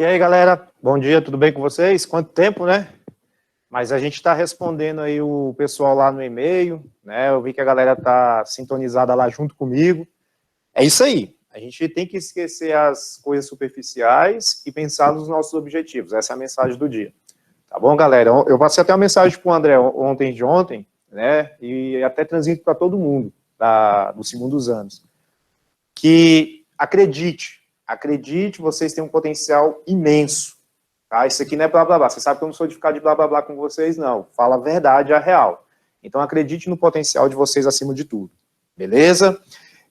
E aí, galera, bom dia, tudo bem com vocês? Quanto tempo, né? Mas a gente está respondendo aí o pessoal lá no e-mail, né? Eu vi que a galera tá sintonizada lá junto comigo. É isso aí, a gente tem que esquecer as coisas superficiais e pensar nos nossos objetivos. Essa é a mensagem do dia. Tá bom, galera? Eu passei até uma mensagem para o André ontem, né? E até transmito para todo mundo do Segundo dos Anos. Que acredite, vocês têm um potencial imenso. Tá? Isso aqui não é blá blá blá. Você sabe que eu não sou de ficar de blá blá blá com vocês, não. Fala a verdade, a real. Então acredite no potencial de vocês acima de tudo. Beleza?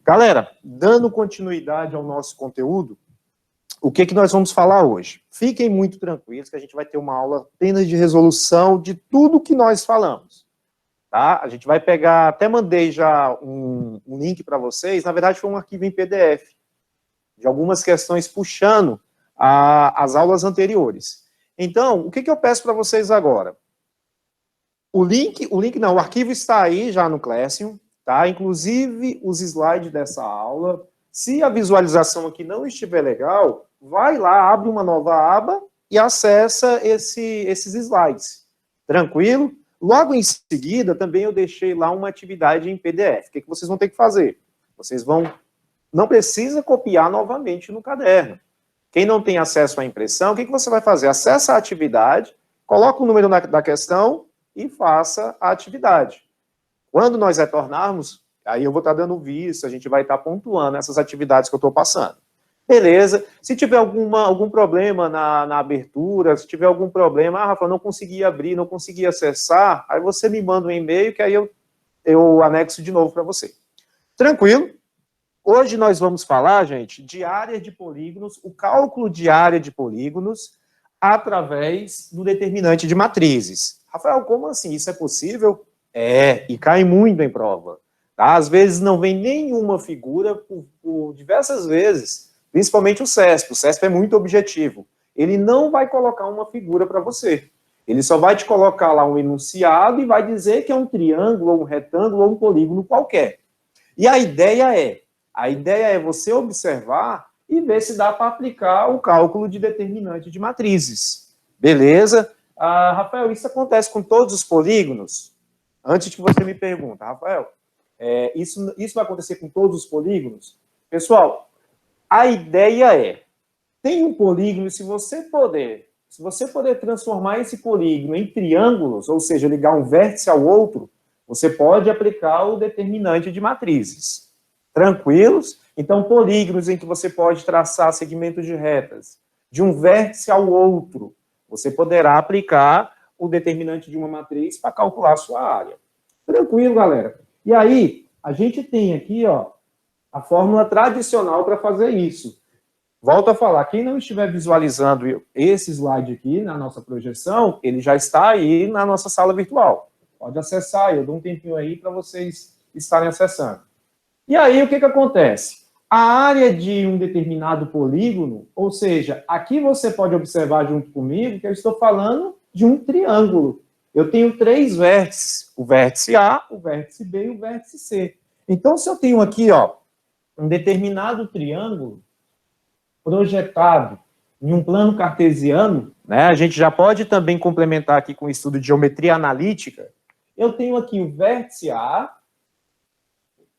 Galera, dando continuidade ao nosso conteúdo, o que nós vamos falar hoje? Fiquem muito tranquilos que a gente vai ter uma aula apenas de resolução de tudo que nós falamos. Tá? A gente vai pegar, até mandei já um link para vocês, na verdade foi um arquivo em PDF, de algumas questões puxando as aulas anteriores. Então, o que eu peço para vocês agora? O arquivo está aí já no Classroom, tá? Inclusive os slides dessa aula. Se a visualização aqui não estiver legal, vai lá, abre uma nova aba e acessa esses slides. Tranquilo? Logo em seguida, também eu deixei lá uma atividade em PDF. O que vocês vão ter que fazer? Vocês não precisa copiar novamente no caderno. Quem não tem acesso à impressão, o que você vai fazer? Acessa a atividade, coloca o número da questão e faça a atividade. Quando nós retornarmos, aí eu vou estar dando visto, a gente vai estar pontuando essas atividades que eu estou passando. Beleza. Se tiver algum problema na abertura, se tiver algum problema, Rafa, não consegui abrir, não consegui acessar, aí você me manda um e-mail que aí eu anexo de novo para você. Tranquilo? Hoje nós vamos falar, gente, de área de polígonos, o cálculo de área de polígonos através do determinante de matrizes. Rafael, como assim? Isso é possível? É, e cai muito em prova. Tá? Às vezes não vem nenhuma figura por diversas vezes. Principalmente o CESP. O CESP é muito objetivo. Ele não vai colocar uma figura para você. Ele só vai te colocar lá um enunciado e vai dizer que é um triângulo, ou um retângulo, ou um polígono qualquer. E a ideia é você observar e ver se dá para aplicar o cálculo de determinante de matrizes. Beleza? Rafael, isso acontece com todos os polígonos? Antes que você me pergunte, Rafael, isso vai acontecer com todos os polígonos? Pessoal, a ideia tem um polígono, se você poder transformar esse polígono em triângulos, ou seja, ligar um vértice ao outro, você pode aplicar o determinante de matrizes. Tranquilos? Então, polígonos em que você pode traçar segmentos de retas de um vértice ao outro, você poderá aplicar o determinante de uma matriz para calcular a sua área. Tranquilo, galera? E aí, a gente tem aqui, ó, a fórmula tradicional para fazer isso. Volto a falar, quem não estiver visualizando esse slide aqui na nossa projeção, ele já está aí na nossa sala virtual. Pode acessar, eu dou um tempinho aí para vocês estarem acessando. E aí, o que acontece? A área de um determinado polígono, ou seja, aqui você pode observar junto comigo que eu estou falando de um triângulo. Eu tenho 3 vértices, o vértice A, o vértice B e o vértice C. Então, se eu tenho aqui, ó, um determinado triângulo projetado em um plano cartesiano, né, a gente já pode também complementar aqui com o estudo de geometria analítica. Eu tenho aqui o vértice A,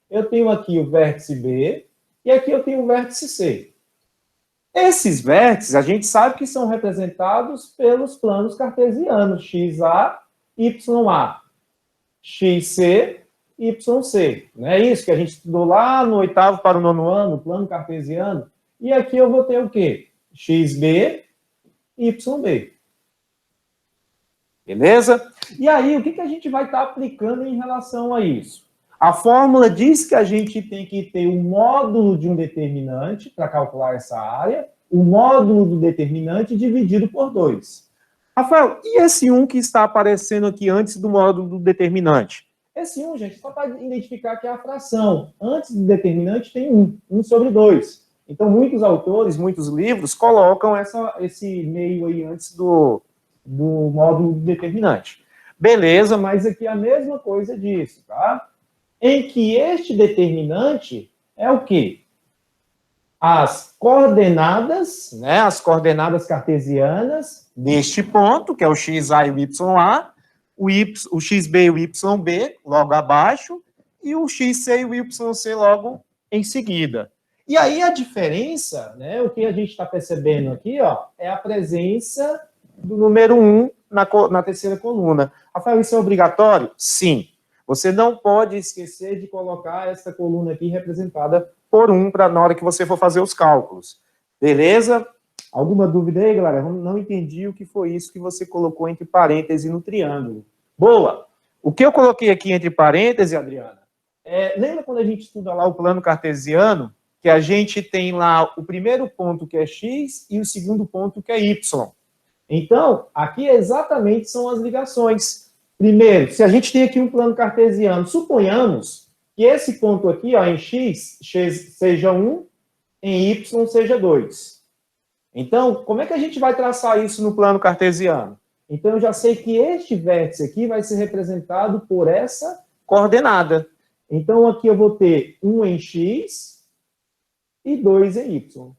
eu tenho aqui o vértice B, e aqui eu tenho o vértice C. Esses vértices, a gente sabe que são representados pelos planos cartesianos, XA, YA, XC, YC. Não é isso que a gente estudou lá no 8º para o 9º ano, plano cartesiano? E aqui eu vou ter o quê? XB, YB. Beleza? E aí, o que a gente vai estar aplicando em relação a isso? A fórmula diz que a gente tem que ter um módulo de um determinante para calcular essa área, o módulo do determinante dividido por 2. Rafael, e esse 1 que está aparecendo aqui antes do módulo do determinante? Esse 1, gente, só para identificar que é a fração. Antes do determinante tem 1 sobre 2. Então, muitos autores, muitos livros colocam esse meio aí antes do módulo do determinante. Beleza, mas aqui é a mesma coisa disso, tá? Em que este determinante é o quê? as coordenadas, né, as coordenadas cartesianas deste ponto, que é o XA e o YA, o XB e o YB logo abaixo, e o XC e o YC logo em seguida. E aí a diferença, né, o que a gente está percebendo aqui, ó, é a presença do número 1 na terceira coluna. Rafael, isso é obrigatório? Sim. Você não pode esquecer de colocar essa coluna aqui representada por 1 na hora que você for fazer os cálculos. Beleza? Alguma dúvida aí, galera? Não entendi o que foi isso que você colocou entre parênteses no triângulo. Boa! O que eu coloquei aqui entre parênteses, Adriana, lembra quando a gente estuda lá o plano cartesiano, que a gente tem lá o primeiro ponto que é x e o segundo ponto que é y. Então, aqui exatamente são as ligações. Primeiro, se a gente tem aqui um plano cartesiano, suponhamos que esse ponto aqui, ó, em x seja 1, em y seja 2. Então, como é que a gente vai traçar isso no plano cartesiano? Então, eu já sei que este vértice aqui vai ser representado por essa coordenada. Então, aqui eu vou ter 1 em x e 2 em y.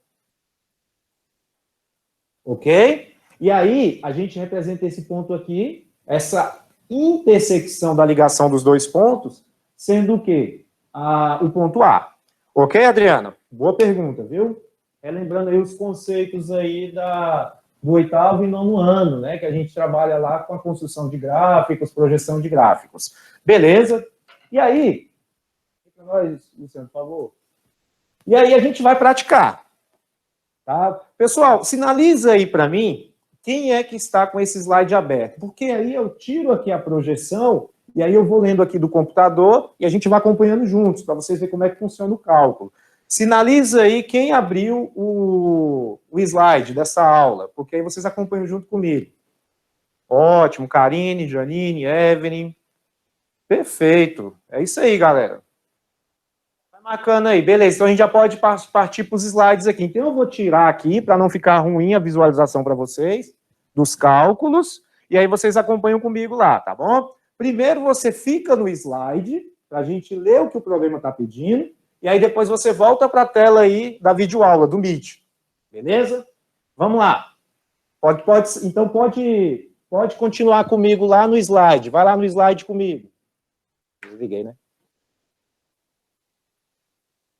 Ok? E aí, a gente representa esse ponto aqui, essa intersecção da ligação dos dois pontos, sendo o quê? O ponto A. Ok, Adriana? Boa pergunta, viu? Relembrando aí os conceitos aí do 8º e 9º ano, né? Que a gente trabalha lá com a construção de gráficos, projeção de gráficos. Beleza? E aí, para nós, Luciano, por favor. E aí a gente vai praticar. Tá? Pessoal, sinaliza aí para mim quem é que está com esse slide aberto. Porque aí eu tiro aqui a projeção e aí eu vou lendo aqui do computador e a gente vai acompanhando juntos, para vocês verem como é que funciona o cálculo. Sinaliza aí quem abriu o slide dessa aula, porque aí vocês acompanham junto comigo. Ótimo, Karine, Janine, Evelyn. Perfeito. É isso aí, galera. Vai marcando aí. Beleza, então a gente já pode partir para os slides aqui. Então eu vou tirar aqui, para não ficar ruim a visualização para vocês, dos cálculos, e aí vocês acompanham comigo lá, tá bom? Primeiro você fica no slide, para a gente ler o que o programa está pedindo, e aí depois você volta para a tela aí da videoaula, do Meet. Beleza? Vamos lá. Então pode continuar comigo lá no slide. Vai lá no slide comigo. Desliguei, né?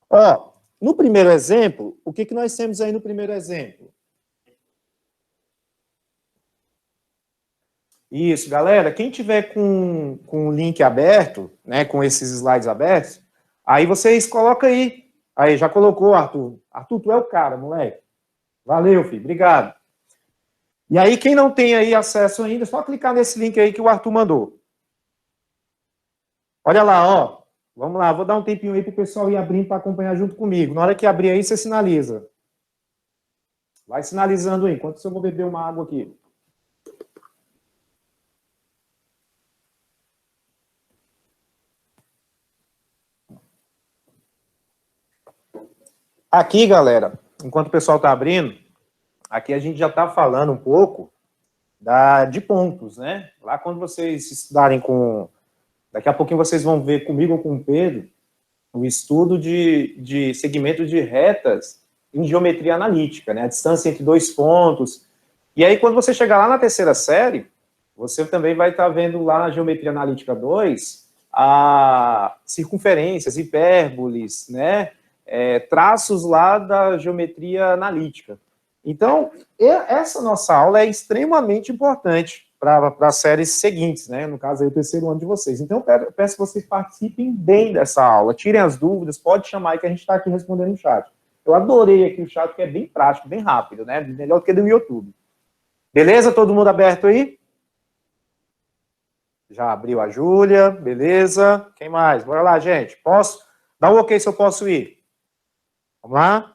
Ó, no primeiro exemplo, o que nós temos aí no primeiro exemplo? Isso, galera, quem tiver com o link aberto, né, com esses slides abertos, aí vocês colocam aí. Aí, já colocou, Arthur. Arthur, tu é o cara, moleque. Valeu, filho, obrigado. E aí, quem não tem aí acesso ainda, é só clicar nesse link aí que o Arthur mandou. Olha lá, ó. Vamos lá, vou dar um tempinho aí para o pessoal ir abrindo para acompanhar junto comigo. Na hora que abrir aí, você sinaliza. Vai sinalizando aí, enquanto eu vou beber uma água aqui. Aqui, galera, enquanto o pessoal está abrindo, aqui a gente já está falando um pouco de pontos, né? Lá quando vocês estudarem com... Daqui a pouquinho vocês vão ver comigo ou com o Pedro o estudo de segmento de retas em geometria analítica, né? A distância entre dois pontos. E aí, quando você chegar lá na terceira série, você também vai estar vendo lá na geometria analítica 2 a circunferências, hipérboles, né? Traços lá da geometria analítica. Então, essa nossa aula é extremamente importante para as séries seguintes, né? No caso aí, o terceiro ano de vocês. Então, eu peço que vocês participem bem dessa aula, tirem as dúvidas, pode chamar aí que a gente está aqui respondendo no chat. Eu adorei aqui o chat, que é bem prático, bem rápido, né? Melhor do que do YouTube. Beleza? Todo mundo aberto aí? Já abriu a Júlia, beleza. Quem mais? Bora lá, gente. Posso? Dá um ok se eu posso ir. Vamos lá?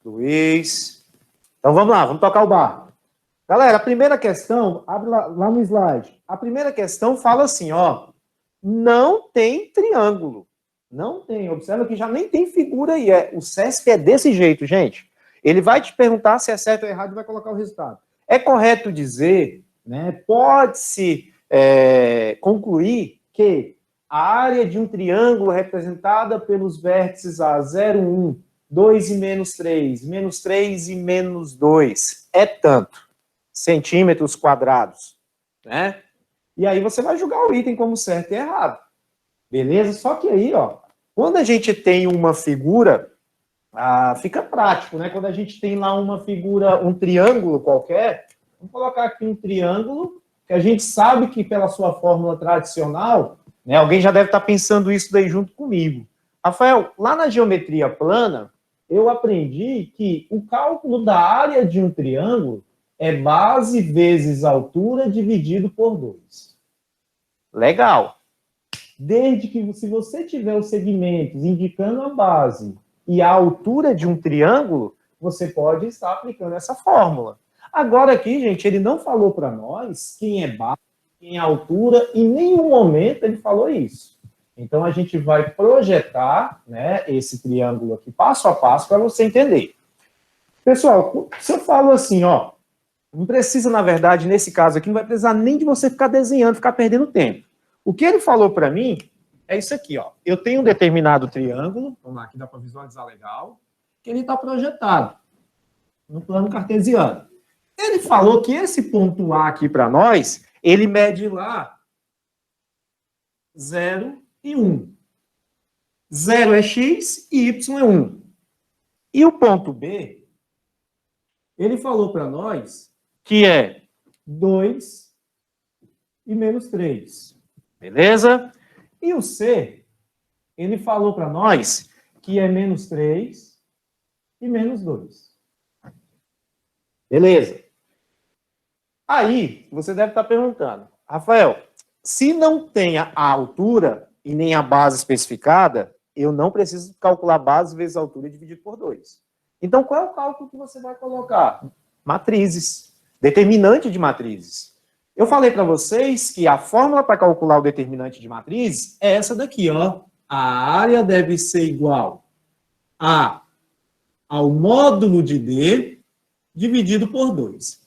Luiz. Então vamos lá, vamos tocar o barco. Galera, a primeira questão, abre lá no slide. A primeira questão fala assim, ó, não tem triângulo. Não tem, observa que já nem tem figura aí. O CESP é desse jeito, gente. Ele vai te perguntar se é certo ou errado e vai colocar o resultado. É correto dizer, né, pode-se concluir que a área de um triângulo representada pelos vértices A, 0, 1, 2 e menos 3 e menos 2, é tanto, centímetros quadrados, né? E aí você vai julgar o item como certo e errado, beleza? Só que aí, ó, quando a gente tem uma figura, fica prático, né? Quando a gente tem lá uma figura, um triângulo qualquer, vamos colocar aqui um triângulo, que a gente sabe que pela sua fórmula tradicional, né, alguém já deve estar pensando isso daí junto comigo. Rafael, lá na geometria plana, eu aprendi que o cálculo da área de um triângulo é base vezes altura dividido por 2. Legal. Desde que, se você tiver os segmentos indicando a base e a altura de um triângulo, você pode estar aplicando essa fórmula. Agora aqui, gente, ele não falou para nós quem é base, quem é altura, em nenhum momento ele falou isso. Então, a gente vai projetar, né, esse triângulo aqui passo a passo para você entender. Pessoal, se eu falo assim, ó, não precisa, na verdade, nesse caso aqui, não vai precisar nem de você ficar desenhando, ficar perdendo tempo. O que ele falou para mim é isso aqui, ó. Eu tenho um determinado triângulo, vamos lá, aqui dá para visualizar legal, que ele está projetado no plano cartesiano. Ele falou que esse ponto A aqui para nós, ele mede lá 0 e 1. 0 é x e y é 1. E o ponto B, ele falou para nós que é 2 e menos 3. Beleza? E o C, ele falou para nós que é menos 3 e menos 2. Beleza? Aí, você deve estar perguntando, Rafael, se não tem a altura e nem a base especificada, eu não preciso calcular base vezes altura dividido por 2. Então, qual é o cálculo que você vai colocar? Matrizes. Determinante de matrizes. Eu falei para vocês que a fórmula para calcular o determinante de matrizes é essa daqui, ó. A área deve ser igual ao módulo de D dividido por 2.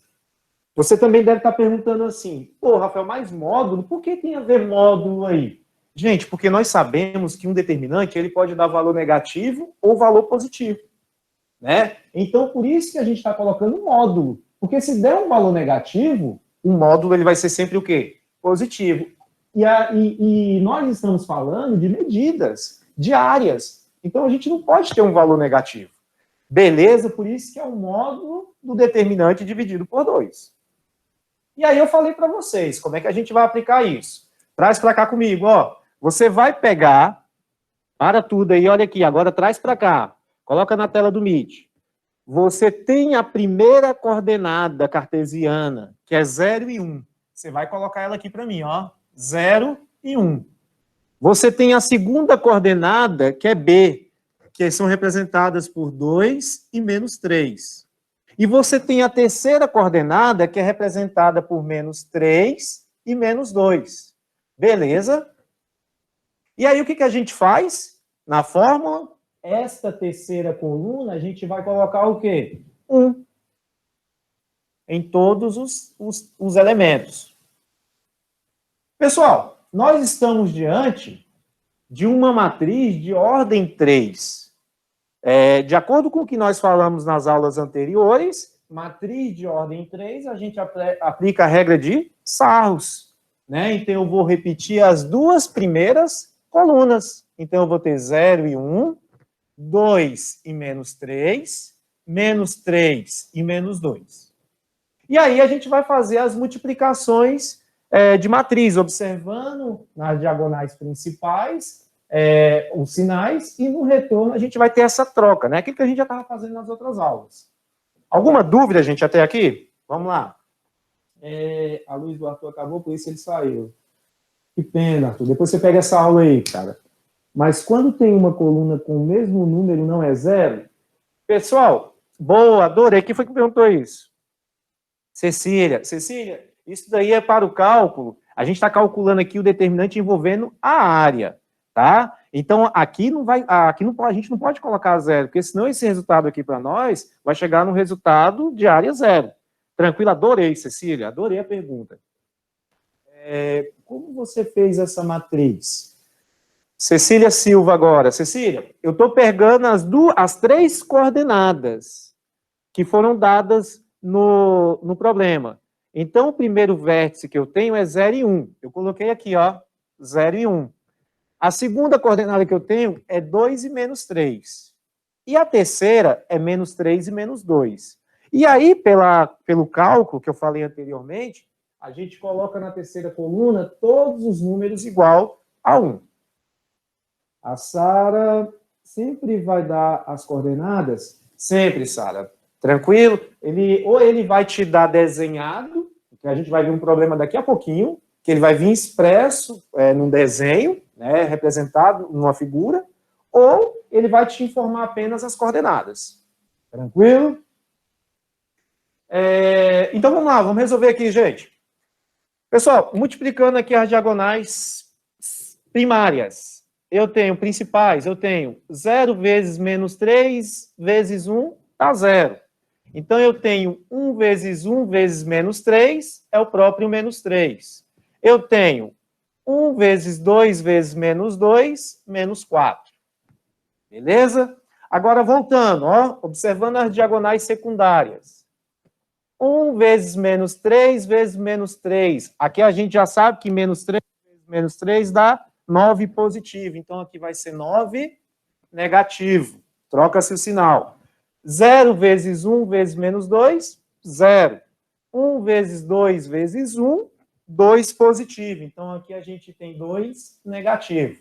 Você também deve estar perguntando assim, pô, Rafael, mais módulo? Por que tem a ver módulo aí? Gente, porque nós sabemos que um determinante ele pode dar valor negativo ou valor positivo, né? Então, por isso que a gente está colocando módulo. Porque se der um valor negativo, o módulo ele vai ser sempre o quê? Positivo. E nós estamos falando de medidas, de áreas. Então, a gente não pode ter um valor negativo. Beleza? Por isso que é o módulo do determinante dividido por 2. E aí eu falei para vocês, como é que a gente vai aplicar isso? Traz para cá comigo, ó. Você vai pegar, para tudo aí, olha aqui, agora traz para cá. Coloca na tela do Meet. Você tem a primeira coordenada cartesiana, que é 0 e 1. Você vai colocar ela aqui para mim, ó. 0 e 1. Você tem a segunda coordenada, que é B, que são representadas por 2 e menos 3. E você tem a terceira coordenada, que é representada por menos 3 e menos 2. Beleza? E aí, o que a gente faz na fórmula? Esta terceira coluna, a gente vai colocar o quê? 1. Em todos os elementos. Pessoal, nós estamos diante de uma matriz de ordem 3. De acordo com o que nós falamos nas aulas anteriores, matriz de ordem 3, a gente aplica a regra de Sarros, né? Então, eu vou repetir as duas primeiras colunas. Então, eu vou ter 0 e 1, 2 e menos 3, menos 3 e menos 2. E aí, a gente vai fazer as multiplicações de matriz, observando nas diagonais principais os sinais, e no retorno a gente vai ter essa troca, né? Aquilo que a gente já estava fazendo nas outras aulas. Alguma dúvida, gente, até aqui? Vamos lá. A luz do Arthur acabou, por isso ele saiu. Que pena, Arthur. Depois você pega essa aula aí, cara. Mas quando tem uma coluna com o mesmo número, não é 0? Pessoal, boa, adorei. Quem foi que perguntou isso? Cecília. Cecília, isso daí é para o cálculo. A gente está calculando aqui o determinante envolvendo a área. Tá? Então, aqui não vai, a gente não pode colocar 0, porque senão esse resultado aqui para nós vai chegar no resultado de área 0. Tranquilo? Adorei, Cecília, adorei a pergunta. Como você fez essa matriz? Cecília Silva agora. Cecília, eu estou pegando as 3 coordenadas que foram dadas no problema. Então, o primeiro vértice que eu tenho é 0 e 1. Eu coloquei aqui, ó, 0 e 1. A segunda coordenada que eu tenho é 2 e menos 3. E a terceira é menos 3 e menos 2. E aí, pelo cálculo que eu falei anteriormente, a gente coloca na terceira coluna todos os números igual a 1. A Sara sempre vai dar as coordenadas? Sempre, Sara. Tranquilo? Ou ele vai te dar desenhado, que a gente vai ver um problema daqui a pouquinho, que ele vai vir expresso num desenho, né, representado numa figura, ou ele vai te informar apenas as coordenadas. Tranquilo? Então vamos lá, vamos resolver aqui, gente. Pessoal, multiplicando aqui as diagonais primárias, eu tenho principais, eu tenho 0 vezes menos 3 vezes 1 dá 0. Então, eu tenho 1 vezes 1 vezes menos 3, é o próprio menos 3. Eu tenho 1 vezes 2 vezes menos 2, menos 4. Beleza? Agora, voltando, ó, observando as diagonais secundárias. 1 vezes menos 3 vezes menos 3. Aqui a gente já sabe que menos 3 vezes menos 3 dá 9 positivo. Então, aqui vai ser 9 negativo. Troca-se o sinal. 0 vezes 1 vezes menos 2, 0. 1 vezes 2 vezes 1, 2 positivo. Então, aqui a gente tem 2 negativo.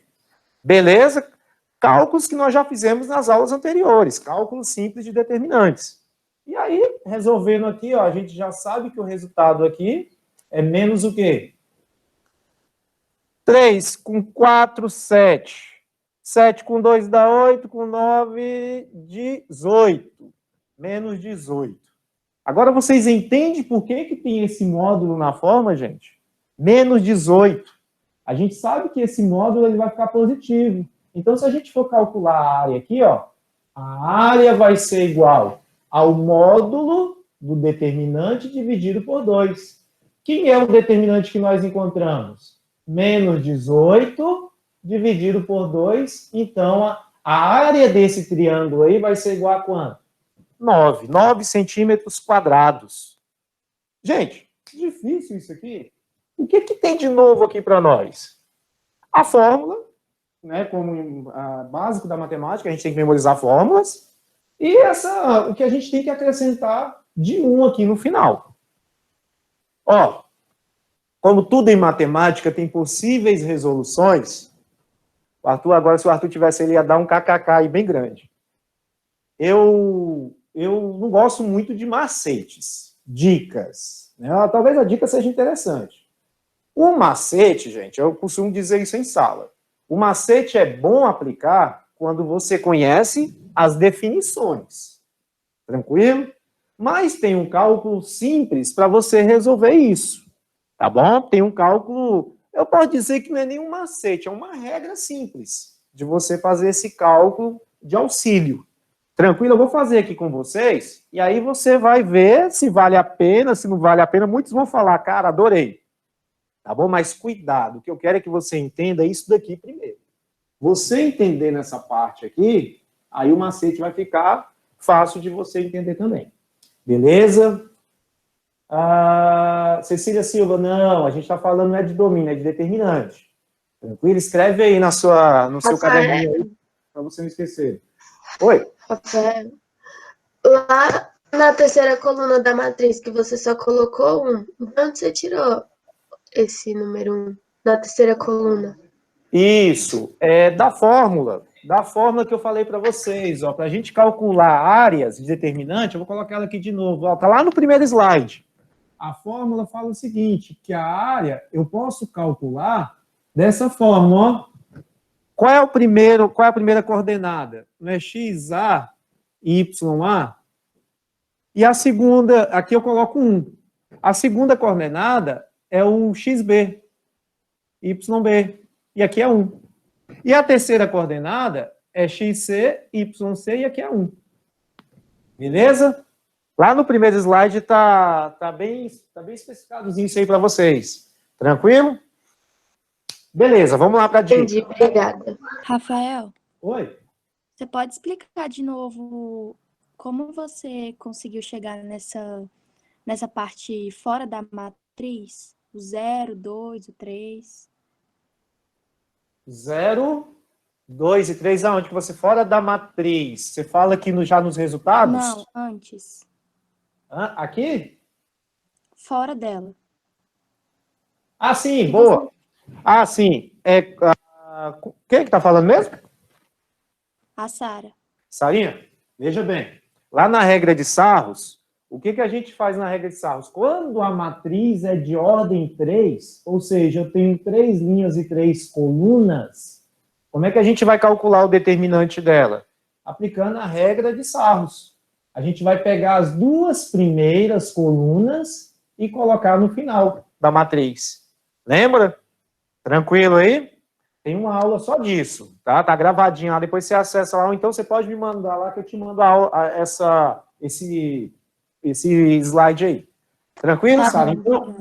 Beleza? Cálculos que nós já fizemos nas aulas anteriores. Cálculos simples de determinantes. E aí, resolvendo aqui, ó, a gente já sabe que o resultado aqui é menos o quê? 3 com 4, 7. 7 com 2 dá 8, com 9, 18. Menos 18. Agora, vocês entendem por que tem esse módulo na forma, gente? Menos 18. A gente sabe que esse módulo ele vai ficar positivo. Então, se a gente for calcular a área aqui, ó, a área vai ser igual ao módulo do determinante dividido por 2. Quem é o determinante que nós encontramos? Menos 18 dividido por 2. Então, a área desse triângulo aí vai ser igual a quanto? 9 centímetros quadrados. Gente, difícil isso aqui. O que tem de novo aqui para nós? A fórmula, né, como básico da matemática, a gente tem que memorizar fórmulas, e o que a gente tem que acrescentar de 1 aqui no final. Ó, como tudo em matemática tem possíveis resoluções, o Arthur, agora, se o Arthur tivesse, ele ia dar um kkk aí bem grande. Eu não gosto muito de macetes, dicas, né? Talvez a dica seja interessante. O macete, gente, eu costumo dizer isso em sala. O macete é bom aplicar quando você conhece as definições. Tranquilo? Mas tem um cálculo simples para você resolver isso. Tá bom? Tem um cálculo, eu posso dizer que não é nenhum macete, é uma regra simples de você fazer esse cálculo de auxílio. Tranquilo? Eu vou fazer aqui com vocês, e aí você vai ver se vale a pena, se não vale a pena. Muitos vão falar, cara, adorei. Tá bom? Mas cuidado, o que eu quero é que você entenda isso daqui primeiro. Você entendendo essa parte aqui, aí o macete vai ficar fácil de você entender também. Beleza? Cecília Silva, não, a gente está falando não é de domínio, é de determinante. Tranquilo? Escreve aí no seu caderninho aí, para você não esquecer. Oi? Rafael, lá na terceira coluna da matriz que você só colocou 1, de onde você tirou esse número 1 na terceira coluna? Isso, da fórmula que eu falei para vocês, ó, para a gente calcular áreas de determinante, eu vou colocar ela aqui de novo, ó, tá lá no primeiro slide. A fórmula fala o seguinte, que a área eu posso calcular dessa forma, ó. Qual é a primeira coordenada? Não é XA, YA? E a segunda, aqui eu coloco 1. A segunda coordenada é o XB, YB. E aqui é 1. E a terceira coordenada é XC, YC, e aqui é 1. Beleza? Lá no primeiro slide tá bem especificadozinho isso aí para vocês. Tranquilo? Beleza, vamos lá para a dica. Entendi, obrigada. Rafael, Oi? você pode explicar de novo como você conseguiu chegar nessa parte fora da matriz? O 0, 2, o 3? 0, 2 e 3, aonde que você fora da matriz? Você fala aqui já nos resultados? Não, antes. Aqui? Fora dela. Ah, sim, boa. Ah, sim. Quem é que tá falando mesmo? A Sara. Sarinha, veja bem. Lá na regra de Sarros, o que a gente faz na regra de Sarros? Quando a matriz é de ordem 3, ou seja, eu tenho 3 linhas e 3 colunas, como é que a gente vai calcular o determinante dela? Aplicando a regra de Sarros. A gente vai pegar as 2 primeiras colunas e colocar no final da matriz. Lembra? Tranquilo aí? Tem uma aula só disso, tá? Tá gravadinho lá, depois você acessa lá, ou então você pode me mandar lá que eu te mando esse slide aí. Tranquilo, Tá Sara? bom.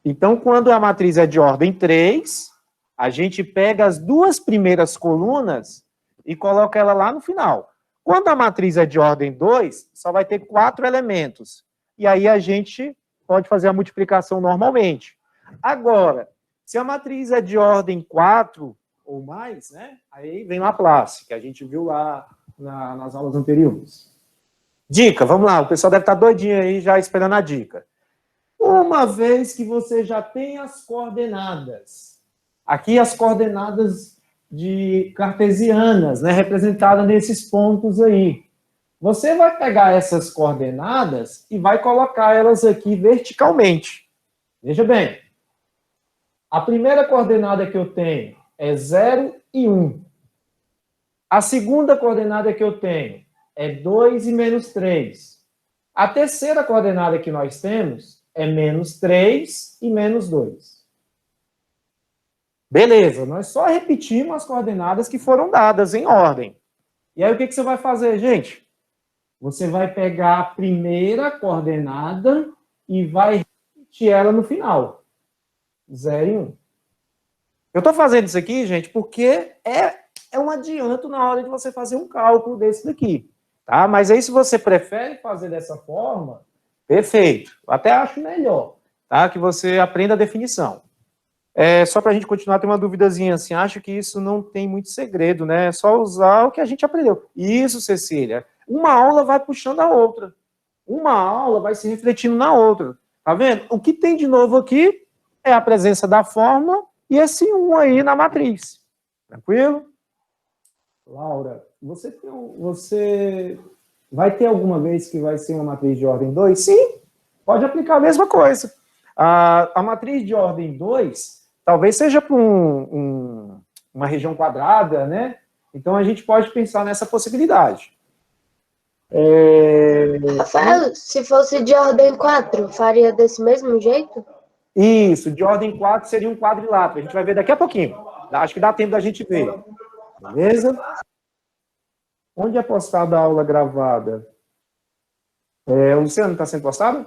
Então, quando a matriz é de ordem 3, a gente pega as 2 primeiras colunas e coloca ela lá no final. Quando a matriz é de ordem 2, só vai ter 4 elementos. E aí a gente pode fazer a multiplicação normalmente. Agora, se a matriz é de ordem 4 ou mais, né? Aí vem Laplace, que a gente viu lá nas aulas anteriores. Dica, vamos lá, o pessoal deve estar doidinho aí já esperando a dica. Uma vez que você já tem as coordenadas, aqui as coordenadas de cartesianas, né, representadas nesses pontos aí, você vai pegar essas coordenadas e vai colocar elas aqui verticalmente. Veja bem, a primeira coordenada que eu tenho é 0 e 1. A segunda coordenada que eu tenho é 2 e menos 3. A terceira coordenada que nós temos é menos 3 e menos 2. Beleza, nós só repetimos as coordenadas que foram dadas em ordem. E aí o que você vai fazer, gente? Você vai pegar a primeira coordenada e vai repetir ela no final. 0 e 1. Eu estou fazendo isso aqui, gente, porque é um adianto na hora de você fazer um cálculo desse daqui, tá? Mas aí, se você prefere fazer dessa forma, perfeito. Eu até acho melhor, tá? Que você aprenda a definição. Só para a gente continuar, tem uma duvidazinha assim, acho que isso não tem muito segredo, né? É só usar o que a gente aprendeu. Isso, Cecília. Uma aula vai puxando a outra. Uma aula vai se refletindo na outra. Tá vendo? O que tem de novo aqui é a presença da fórmula e esse 1 aí na matriz. Tranquilo? Laura, você vai ter alguma vez que vai ser uma matriz de ordem 2? Sim, pode aplicar a mesma coisa. A matriz de ordem 2 talvez seja para uma região quadrada, né? Então a gente pode pensar nessa possibilidade. Rafael, se fosse de ordem 4, faria desse mesmo jeito? Isso, de ordem 4 seria um quadrilátero. A gente vai ver daqui a pouquinho. Acho que dá tempo da gente ver. Beleza? Onde é postada a aula gravada? Luciano, está sendo postado?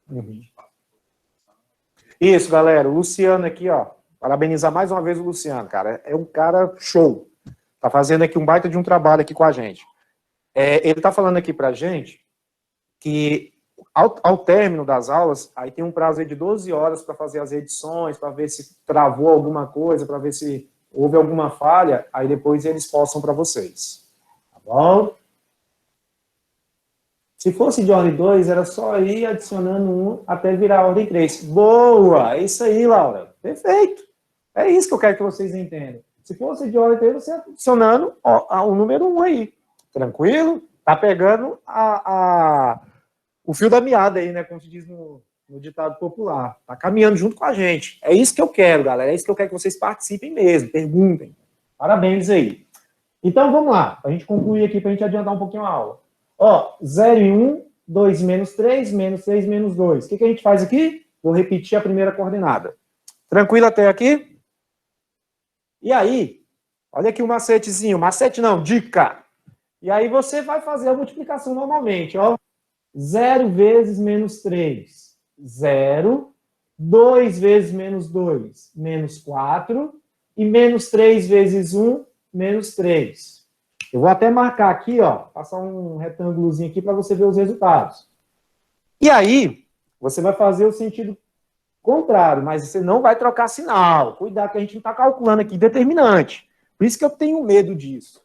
Uhum. Isso, galera. O Luciano aqui, ó. Parabenizar mais uma vez o Luciano, cara. É um cara show. Tá fazendo aqui um baita de um trabalho aqui com a gente. Ele tá falando aqui pra gente que ao término das aulas, aí tem um prazo aí de 12 horas para fazer as edições, para ver se travou alguma coisa, para ver se houve alguma falha, aí depois eles postam para vocês. Tá bom? Se fosse de ordem 2, era só ir adicionando 1 até virar a ordem 3. Boa! É isso aí, Laura. Perfeito. É isso que eu quero que vocês entendam. Se fosse de ordem 3, você adicionando o número 1 aí. Tranquilo? Tá pegando o fio da meada aí, né? Como se diz no ditado popular. Tá caminhando junto com a gente. É isso que eu quero, galera. É isso que eu quero que vocês participem mesmo. Perguntem. Parabéns aí. Então, vamos lá. A gente concluir aqui, para a gente adiantar um pouquinho a aula. 0 e 1, 2 menos 3, menos 3 menos 2. O que a gente faz aqui? Vou repetir a primeira coordenada. Tranquilo até aqui? E aí, olha aqui o macetezinho. Macete não, dica. E aí você vai fazer a multiplicação normalmente, ó. 0 vezes menos 3, 0. 2 vezes menos 2, menos 4. E menos 3 vezes 1, menos 3. Eu vou até marcar aqui, ó, passar um retângulozinho aqui para você ver os resultados. E aí, você vai fazer o sentido contrário, mas você não vai trocar sinal. Cuidado que a gente não está calculando aqui determinante. Por isso que eu tenho medo disso.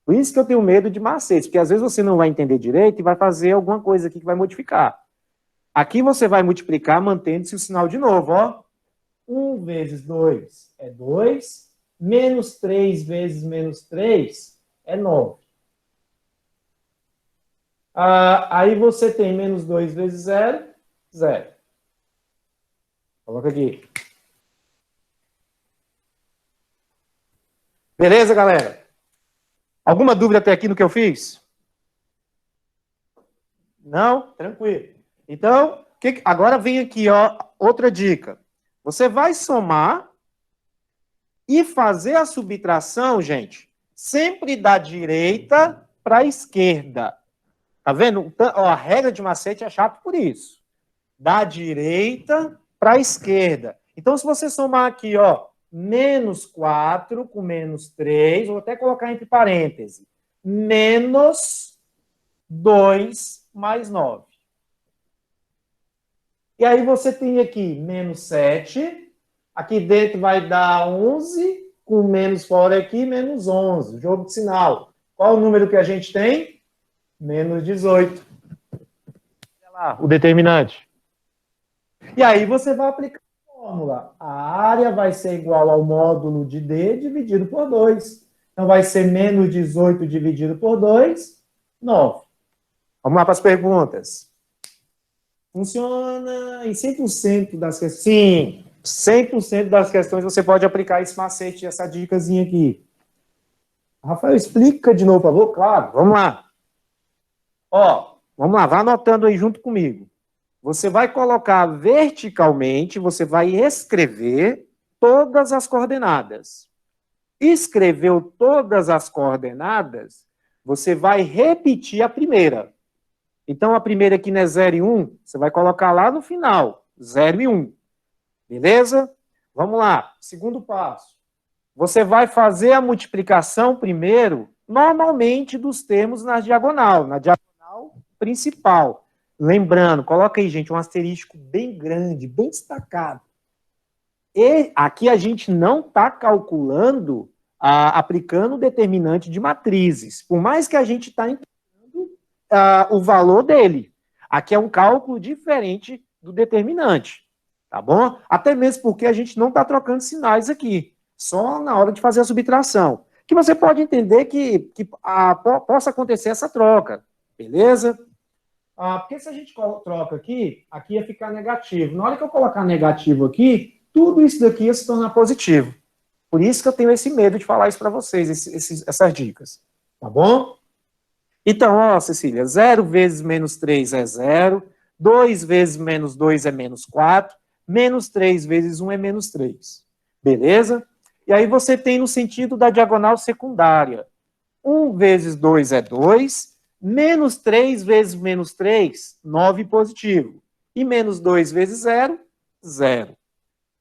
Por isso que eu tenho medo de macetes, porque às vezes você não vai entender direito e vai fazer alguma coisa aqui que vai modificar. Aqui você vai multiplicar mantendo-se o sinal de novo, ó. 1 vezes 2 é 2, menos 3 vezes menos 3 é 9. Aí você tem menos 2 vezes 0, 0. Coloca aqui. Beleza, galera? Alguma dúvida até aqui no que eu fiz? Não? Tranquilo. Então, agora vem aqui, ó, outra dica. Você vai somar e fazer a subtração, gente, sempre da direita para a esquerda. Tá vendo? Ó, a regra de macete é chato por isso. Da direita para a esquerda. Então, se você somar aqui, ó, menos 4 com menos 3, vou até colocar entre parênteses, menos 2 mais 9. E aí você tem aqui menos 7, aqui dentro vai dar 11, com menos fora aqui, menos 11, jogo de sinal. Qual o número que a gente tem? Menos 18. Olha lá, o determinante. E aí você vai aplicar a fórmula. A área vai ser igual ao módulo de D dividido por 2. Então vai ser menos 18 dividido por 2, 9. Vamos lá para as perguntas. Funciona em 100% das questões. Sim, 100% das questões você pode aplicar esse macete, essa dicasinha aqui. Rafael, explica de novo, por favor. Claro, vamos lá. Ó, vamos lá, vá anotando aí junto comigo. Você vai colocar verticalmente, você vai escrever todas as coordenadas. Escreveu todas as coordenadas, você vai repetir a primeira. Então, a primeira aqui não é 0 e 1, você vai colocar lá no final, 0 e 1. Beleza? Vamos lá, segundo passo. Você vai fazer a multiplicação primeiro, normalmente, dos termos na diagonal principal. Lembrando, coloca aí, gente, um asterisco bem grande, bem destacado. E aqui a gente não está calculando, aplicando o determinante de matrizes. Por mais que a gente está o valor dele. Aqui é um cálculo diferente do determinante, tá bom? Até mesmo porque a gente não está trocando sinais aqui, só na hora de fazer a subtração. Que você pode entender que possa acontecer essa troca, beleza? Porque se a gente troca aqui ia ficar negativo. Na hora que eu colocar negativo aqui, tudo isso daqui ia se tornar positivo. Por isso que eu tenho esse medo de falar isso para vocês, essas dicas, tá bom? Então, ó, Cecília, 0 vezes menos 3 é 0, 2 vezes menos 2 é menos 4, menos 3 vezes 1 é menos 3. Beleza? E aí você tem no sentido da diagonal secundária. 1 vezes 2 é 2, menos 3 vezes menos 3, 9 positivo. E menos 2 vezes 0, 0.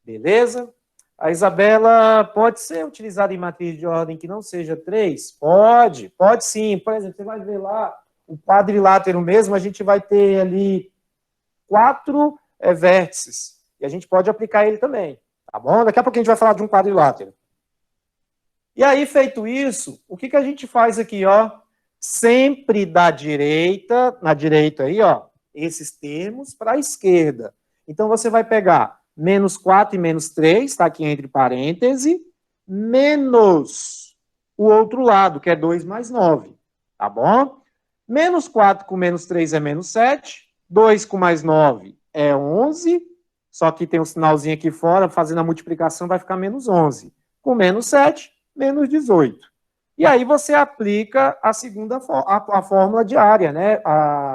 Beleza? A Isabela pode ser utilizada em matriz de ordem que não seja 3? Pode sim. Por exemplo, você vai ver lá, o quadrilátero mesmo, a gente vai ter ali 4 vértices. E a gente pode aplicar ele também, tá bom? Daqui a pouco a gente vai falar de um quadrilátero. E aí, feito isso, o que a gente faz aqui, ó? Sempre da direita, na direita aí, ó, esses termos para a esquerda. Então, você vai pegar menos 4 e menos 3, está aqui entre parênteses, menos o outro lado, que é 2 mais 9, tá bom? Menos 4 com menos 3 é menos 7, 2 com mais 9 é 11, só que tem um sinalzinho aqui fora, fazendo a multiplicação vai ficar menos 11. Com menos 7, menos 18. E aí você aplica a segunda a fórmula diária, né?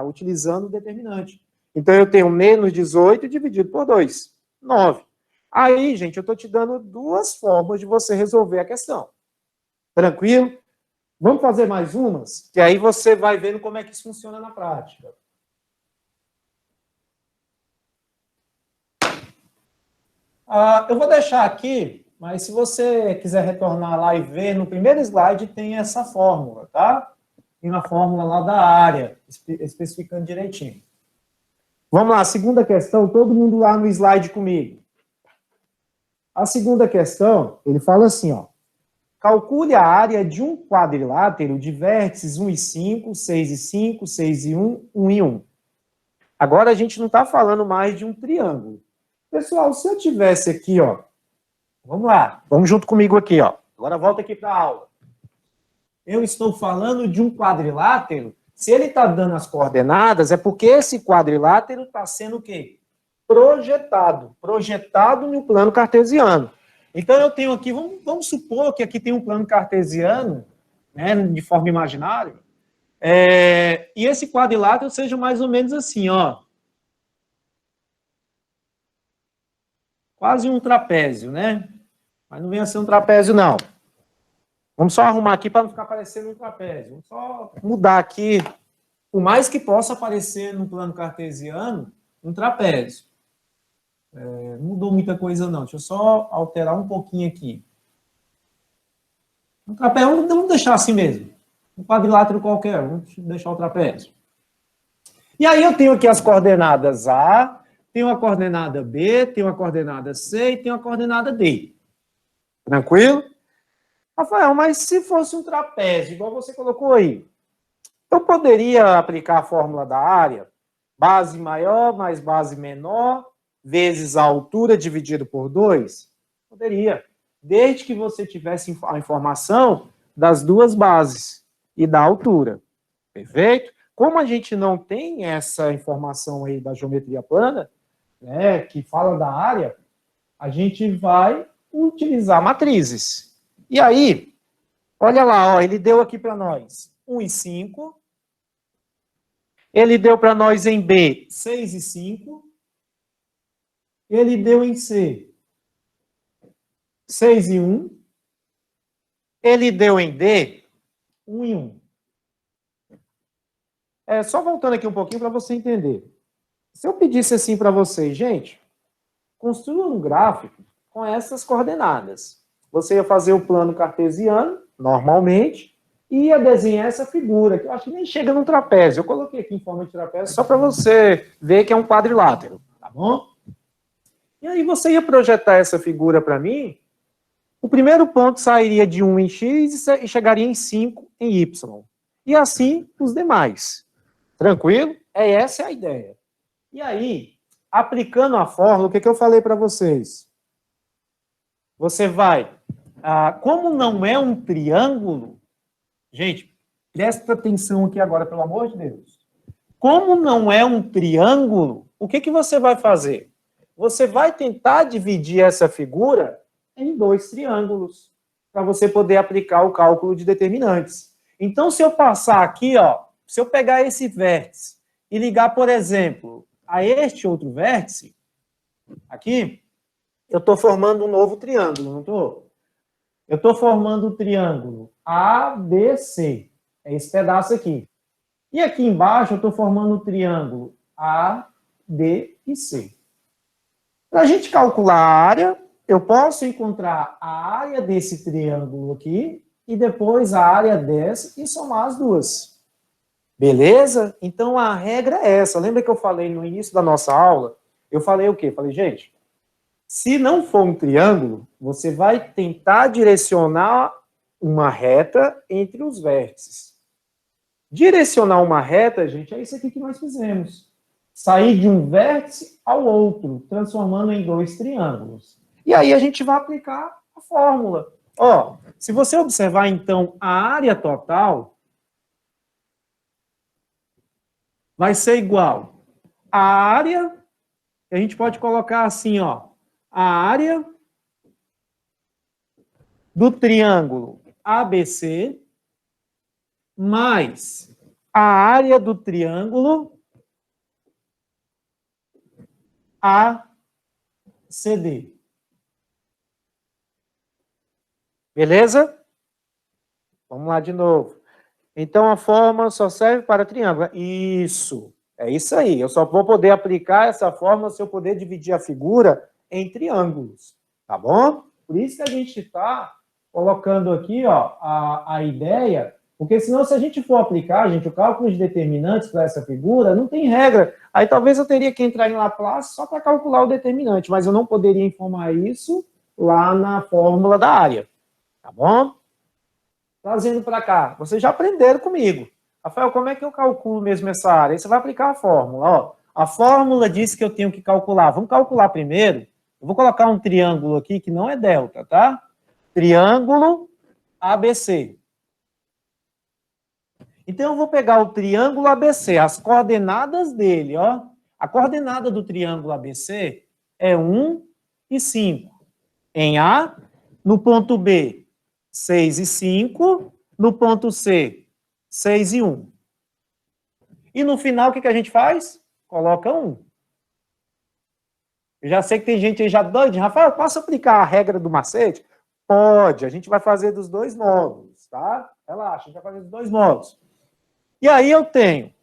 Utilizando o determinante. Então, eu tenho menos 18 dividido por 2. 9. Aí, gente, eu estou te dando 2 formas de você resolver a questão. Tranquilo? Vamos fazer mais umas? Que aí você vai vendo como é que isso funciona na prática. Eu vou deixar aqui, mas se você quiser retornar lá e ver, no primeiro slide tem essa fórmula, tá? Tem uma fórmula lá da área, especificando direitinho. Vamos lá, segunda questão, todo mundo lá no slide comigo. A segunda questão, ele fala assim, ó. Calcule a área de um quadrilátero de vértices 1 e 5, 6 e 5, 6 e 1, 1 e 1. Agora a gente não está falando mais de um triângulo. Pessoal, se eu tivesse aqui, ó, vamos lá, vamos junto comigo aqui, ó. Agora volta aqui para a aula. Eu estou falando de um quadrilátero. Se ele está dando as coordenadas, é porque esse quadrilátero está sendo o quê? Projetado no plano cartesiano. Então, eu tenho aqui, vamos supor que aqui tem um plano cartesiano, né, de forma imaginária, e esse quadrilátero seja mais ou menos assim, ó. Quase um trapézio, né? Mas não vem a ser um trapézio, não. Vamos só arrumar aqui para não ficar parecendo um trapézio. Vamos só mudar aqui, o mais que possa aparecer no plano cartesiano, um trapézio. Não mudou muita coisa, não. Deixa eu só alterar um pouquinho aqui. Um trapézio, vamos deixar assim mesmo. Um quadrilátero qualquer, vamos deixar o trapézio. E aí eu tenho aqui as coordenadas A, tenho a coordenada B, tenho a coordenada C e tenho a coordenada D. Tranquilo? Rafael, mas se fosse um trapézio, igual você colocou aí, eu poderia aplicar a fórmula da área? Base maior mais base menor, vezes a altura dividido por 2? Poderia. Desde que você tivesse a informação das duas bases e da altura. Perfeito? Como a gente não tem essa informação aí da geometria plana, né, que fala da área, a gente vai utilizar matrizes. E aí, olha lá, ó, ele deu aqui para nós 1 e 5. Ele deu para nós em B 6 e 5. Ele deu em C 6 e 1. Ele deu em D 1 e 1. Só voltando aqui um pouquinho para você entender. Se eu pedisse assim para vocês, gente, construa um gráfico com essas coordenadas. Você ia fazer o plano cartesiano, normalmente, e ia desenhar essa figura, que eu acho que nem chega no trapézio. Eu coloquei aqui em forma de trapézio só para você ver que é um quadrilátero, tá bom? E aí você ia projetar essa figura para mim, o primeiro ponto sairia de 1 em X e chegaria em 5 em Y. E assim os demais. Tranquilo? Essa é a ideia. E aí, aplicando a fórmula, o que eu falei para vocês? Você vai... como não é um triângulo... Gente, presta atenção aqui agora, pelo amor de Deus. Como não é um triângulo, o que você vai fazer? Você vai tentar dividir essa figura em 2 triângulos, para você poder aplicar o cálculo de determinantes. Então, se eu passar aqui, ó, se eu pegar esse vértice e ligar, por exemplo, a este outro vértice, aqui, eu estou formando um novo triângulo, não estou? Eu estou formando o triângulo ABC, é esse pedaço aqui. E aqui embaixo eu estou formando o triângulo A, D e C. Para a gente calcular a área, eu posso encontrar a área desse triângulo aqui e depois a área dessa e somar as duas. Beleza? Então a regra é essa. Lembra que eu falei no início da nossa aula? Eu falei o quê? Falei, gente, se não for um triângulo, você vai tentar direcionar uma reta entre os vértices. Direcionar uma reta, gente, é isso aqui que nós fizemos. Sair de um vértice ao outro, transformando em 2 triângulos. E aí a gente vai aplicar a fórmula. Ó, se você observar, então, a área total vai ser igual à área, a gente pode colocar assim, ó, a área do triângulo ABC mais a área do triângulo ACD. Beleza? Vamos lá de novo. Então, a fórmula só serve para triângulo. Isso. É isso aí. Eu só vou poder aplicar essa fórmula se eu puder dividir a figura em triângulos, tá bom? Por isso que a gente está colocando aqui, ó, a ideia, porque senão se a gente for aplicar, gente, o cálculo de determinantes para essa figura, não tem regra. Aí talvez eu teria que entrar em Laplace só para calcular o determinante, mas eu não poderia informar isso lá na fórmula da área, tá bom? Trazendo para cá, vocês já aprenderam comigo. Rafael, como é que eu calculo mesmo essa área? Aí você vai aplicar a fórmula, ó. A fórmula diz que eu tenho que calcular. Vamos calcular primeiro. Eu vou colocar um triângulo aqui que não é delta, tá? Triângulo ABC. Então, eu vou pegar o triângulo ABC, as coordenadas dele, ó. A coordenada do triângulo ABC é 1 e 5. Em A, no ponto B, 6 e 5, no ponto C, 6 e 1. E no final, o que a gente faz? Coloca 1. Eu já sei que tem gente aí já doida. Rafael, posso aplicar a regra do macete? Pode, a gente vai fazer dos dois modos, tá? Relaxa, a gente vai fazer dos dois modos. E aí eu tenho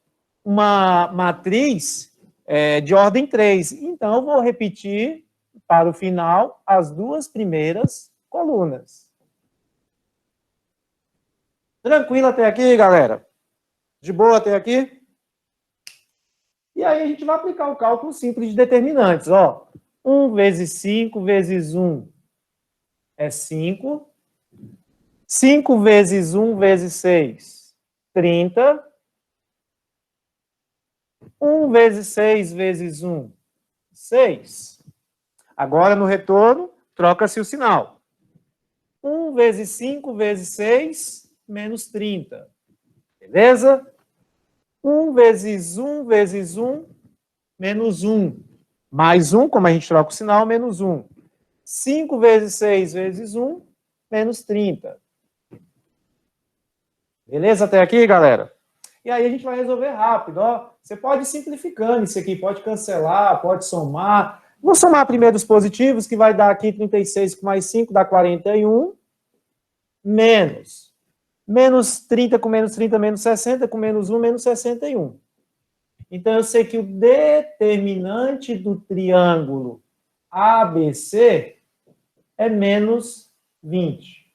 uma matriz de ordem 3. Então, eu vou repetir para o final as duas primeiras colunas. Tranquilo até aqui, galera? De boa até aqui? E aí a gente vai aplicar o cálculo simples de determinantes, ó. 1 vezes 5 vezes 1 é 5. 5 vezes 1 vezes 6, 30. 1 vezes 6 vezes 1, 6. Agora, no retorno, troca-se o sinal. 1 vezes 5 vezes 6, menos 30. Beleza? 1 vezes 1 vezes 1, menos 1. Mais 1, como a gente troca o sinal, menos 1. 5 vezes 6 vezes 1, menos 30. Beleza até aqui, galera? E aí a gente vai resolver rápido, ó. Você pode ir simplificando isso aqui, pode cancelar, pode somar. Vou somar primeiro os positivos, que vai dar aqui 36 com mais 5, dá 41. Menos 30 com menos 30, menos 60, com menos 1, menos 61. Então, eu sei que o determinante do triângulo ABC é menos 20.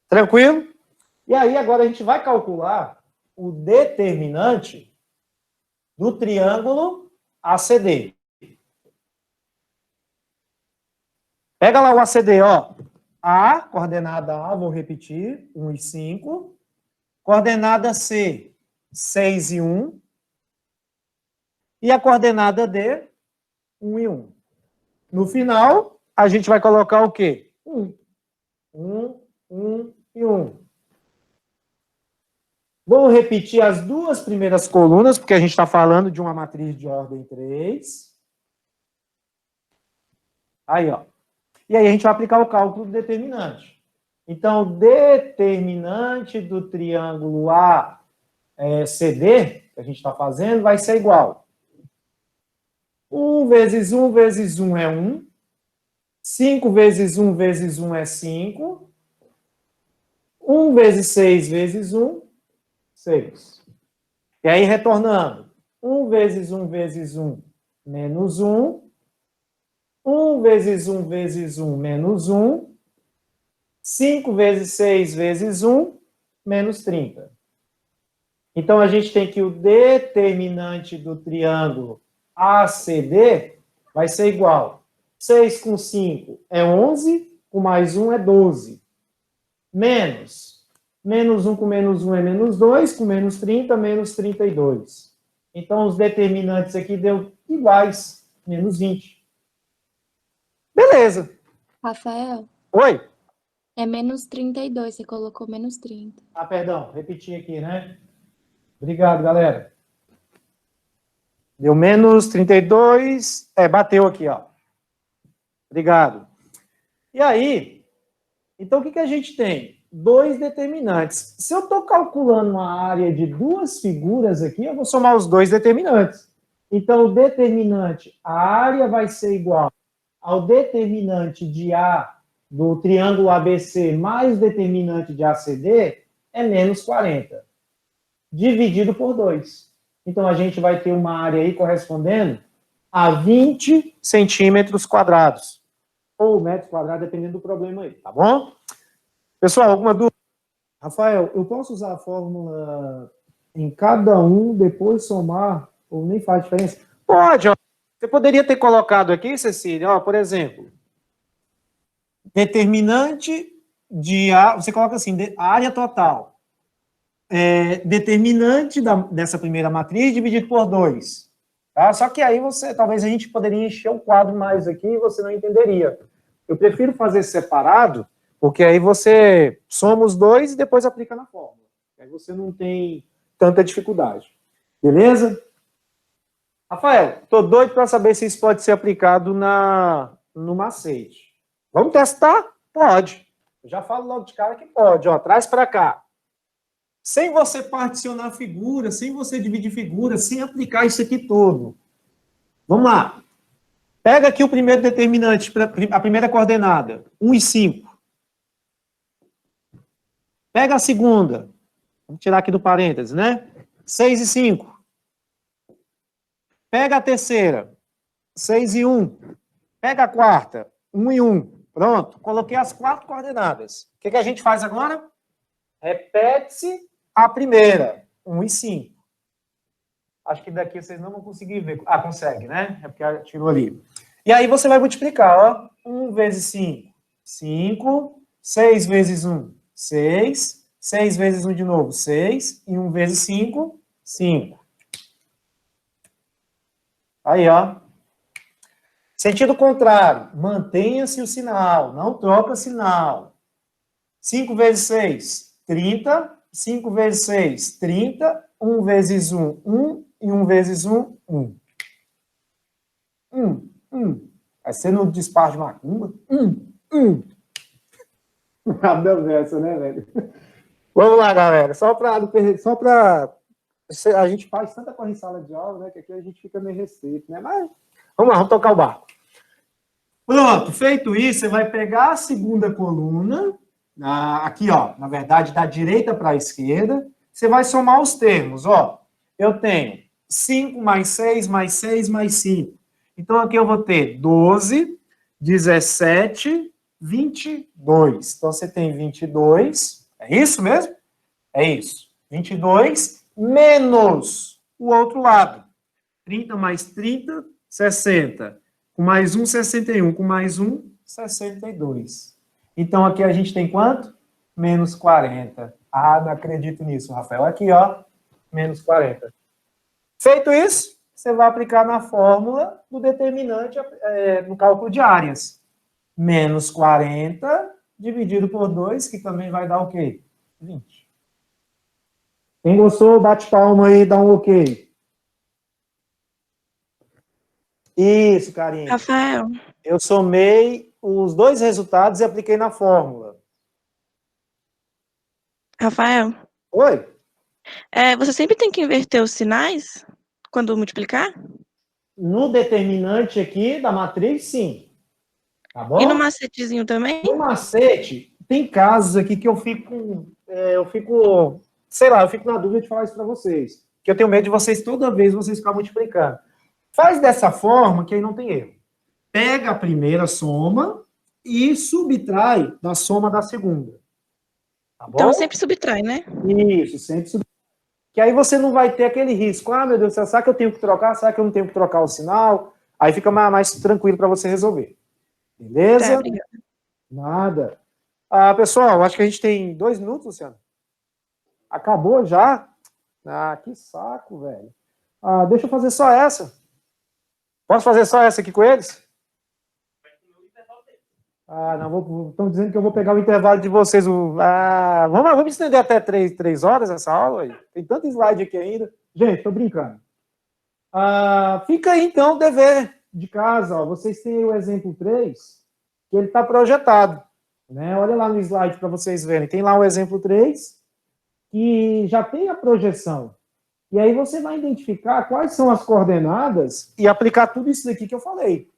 Tranquilo? E aí, agora a gente vai calcular o determinante do triângulo ACD. Pega lá o ACD, ó. A, coordenada A, vou repetir, 1 e 5. Coordenada C, 6 e 1. E a coordenada D, 1 e 1. No final, a gente vai colocar o quê? 1. 1, 1 e 1. Vou repetir as duas primeiras colunas, porque a gente está falando de uma matriz de ordem 3. Aí, ó. E aí a gente vai aplicar o cálculo do determinante. Então, o determinante do triângulo ACD, que a gente está fazendo, vai ser igual. 1 vezes 1 vezes 1 é 1. 5 vezes 1 vezes 1 é 5. 1 vezes 6 vezes 1, 6. E aí, retornando. 1 vezes 1 vezes 1, menos 1. 1 vezes 1 vezes 1, menos 1. 5 vezes 6 vezes 1, menos 30. Então, a gente tem que o determinante do triângulo ACD vai ser igual. 6 com 5 é 11, com mais 1 é 12. Menos 1 com menos 1 é menos 2, com menos 30, menos 32. Então, os determinantes aqui deu iguais, menos 20. Beleza. Rafael, Oi? é menos 32, você colocou menos 30. Ah, perdão, repeti aqui, né? Obrigado, galera. Deu menos 32. Bateu aqui, ó. Obrigado. E aí, então o que a gente tem? Dois determinantes. Se eu estou calculando uma área de duas figuras aqui, eu vou somar os dois determinantes. Então, o determinante, a área vai ser igual ao determinante de A do triângulo ABC mais o determinante de ACD é menos 40. Dividido por 2. Então, a gente vai ter uma área aí correspondendo a 20 centímetros quadrados. Ou metros quadrados, dependendo do problema aí, tá bom? Pessoal, alguma dúvida? Rafael, eu posso usar a fórmula em cada um, depois somar, ou nem faz diferença? Pode, ó. Você poderia ter colocado aqui, Cecília, ó, por exemplo, determinante de A, você coloca assim, área total. Determinante dessa primeira matriz dividido por 2. Tá? Só que aí talvez a gente poderia encher o quadro mais aqui e você não entenderia. Eu prefiro fazer separado, porque aí você soma os dois e depois aplica na fórmula. Aí você não tem tanta dificuldade. Beleza? Rafael, tô doido para saber se isso pode ser aplicado no macete. Vamos testar? Pode. Eu já falo logo de cara que pode. Ó, traz para cá. Sem você particionar a figura, sem você dividir figura, sem aplicar isso aqui todo. Vamos lá. Pega aqui o primeiro determinante, a primeira coordenada, 1 e 5. Pega a segunda. Vamos tirar aqui do parênteses, né? 6 e 5. Pega a terceira, 6 e 1. Pega a quarta, 1 e 1. Pronto, coloquei as 4 coordenadas. O que a gente faz agora? Repete-se a primeira, 1 e 5. Acho que daqui vocês não vão conseguir ver. Ah, consegue, né? É porque tirou ali. E aí você vai multiplicar, ó. 1 vezes 5, 5. 6 vezes 1, 6. 6 vezes 1 de novo, 6. E 1 vezes 5, 5. Aí, ó. Sentido contrário. Mantenha-se o sinal. Não troca sinal. 5 vezes 6, 30. 5 vezes 6, 30. 1 vezes 1, 1. E 1 vezes 1, 1. Vai ser no disparo de macumba. Nada dessa, né, velho? Vamos lá, galera. Só para a gente faz tanta coisa em sala de aula, né, que aqui a gente fica meio restrito, né? Mas vamos lá, vamos tocar o barco. Pronto, feito isso, você vai pegar a segunda coluna, aqui, ó, na verdade, da direita para a esquerda, você vai somar os termos, ó. Eu tenho 5 mais 6 mais 6 mais 5. Então, aqui eu vou ter 12, 17, 22. Então, você tem 22. É isso mesmo? É isso. 22 menos o outro lado. 30 mais 30, 60. Com mais 1, 61. Com mais 1, 62. Então, aqui a gente tem quanto? Menos 40. Ah, não acredito nisso, Rafael. Aqui, ó, menos 40. Feito isso, você vai aplicar na fórmula do determinante no cálculo de áreas. Menos 40 dividido por 2, que também vai dar o quê? 20. Quem gostou, bate palma aí, dá um ok. Isso, Karine. Rafael. Eu somei os dois resultados e apliquei na fórmula. Rafael. Oi? Você sempre tem que inverter os sinais quando multiplicar? No determinante aqui da matriz, sim. Tá bom? E no macetezinho também? No macete, tem casos aqui que eu fico, sei lá, eu fico na dúvida de falar isso para vocês. Que eu tenho medo de vocês, toda vez, vocês ficarem multiplicando. Faz dessa forma que aí não tem erro. Pega a primeira soma e subtrai da soma da segunda. Tá bom? Então sempre subtrai, né? Isso, sempre subtrai. Que aí você não vai ter aquele risco. Ah, meu Deus do céu, será que eu tenho que trocar? Será que eu não tenho que trocar o sinal? Aí fica mais tranquilo para você resolver. Beleza? Tá, obrigada. Nada. Pessoal, acho que a gente tem 2 minutos, Luciano. Acabou já? Que saco, velho. Deixa eu fazer só essa. Posso fazer só essa aqui com eles? Não, estão dizendo que eu vou pegar o intervalo de vocês. Vamos estender até 3 horas essa aula aí? Tem tanto slide aqui ainda. Gente, tô brincando. Fica aí, então, o dever de casa. Ó. Vocês têm o exemplo 3, que ele está projetado. Né? Olha lá no slide para vocês verem. Tem lá o exemplo 3, que já tem a projeção. E aí você vai identificar quais são as coordenadas e aplicar tudo isso daqui que eu falei.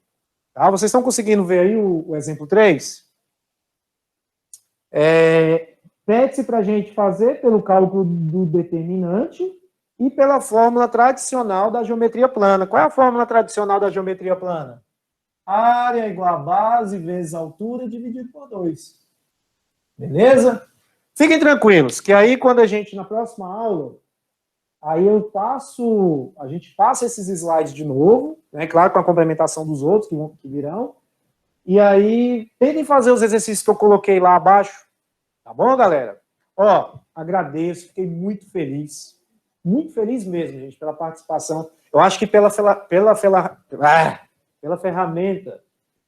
Tá? Vocês estão conseguindo ver aí o exemplo 3? Pede-se para a gente fazer pelo cálculo do determinante e pela fórmula tradicional da geometria plana. Qual é a fórmula tradicional da geometria plana? Área igual a base vezes a altura dividido por 2. Beleza? Fiquem tranquilos, que aí quando a gente, na próxima aula, aí a gente passa esses slides de novo, né? Claro, com a complementação dos outros que virão, e aí tentem fazer os exercícios que eu coloquei lá abaixo, tá bom, galera? Ó, agradeço, fiquei muito feliz mesmo, gente, pela participação. Eu acho que pela ferramenta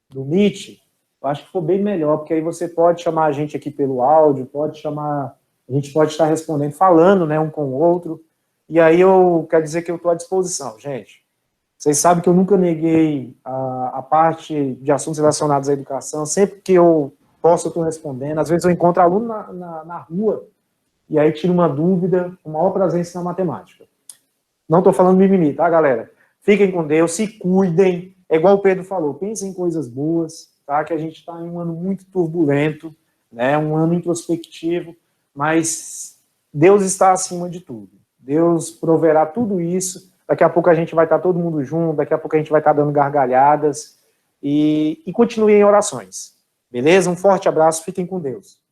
do Meet, eu acho que foi bem melhor, porque aí você pode chamar a gente aqui pelo áudio, a gente pode estar respondendo, falando, né, um com o outro, e aí eu quero dizer que eu estou à disposição, gente. Vocês sabem que eu nunca neguei a parte de assuntos relacionados à educação, sempre que eu posso eu estou respondendo, às vezes eu encontro aluno na rua, e aí tiro uma dúvida, com o maior prazer em ensinar matemática. Não estou falando mimimi, tá, galera? Fiquem com Deus, se cuidem, é igual o Pedro falou, pensem em coisas boas, tá? Que a gente está em um ano muito turbulento, né? Um ano introspectivo, mas Deus está acima de tudo. Deus proverá tudo isso, daqui a pouco a gente vai estar todo mundo junto, daqui a pouco a gente vai estar dando gargalhadas, e continuem em orações, beleza? Um forte abraço, fiquem com Deus.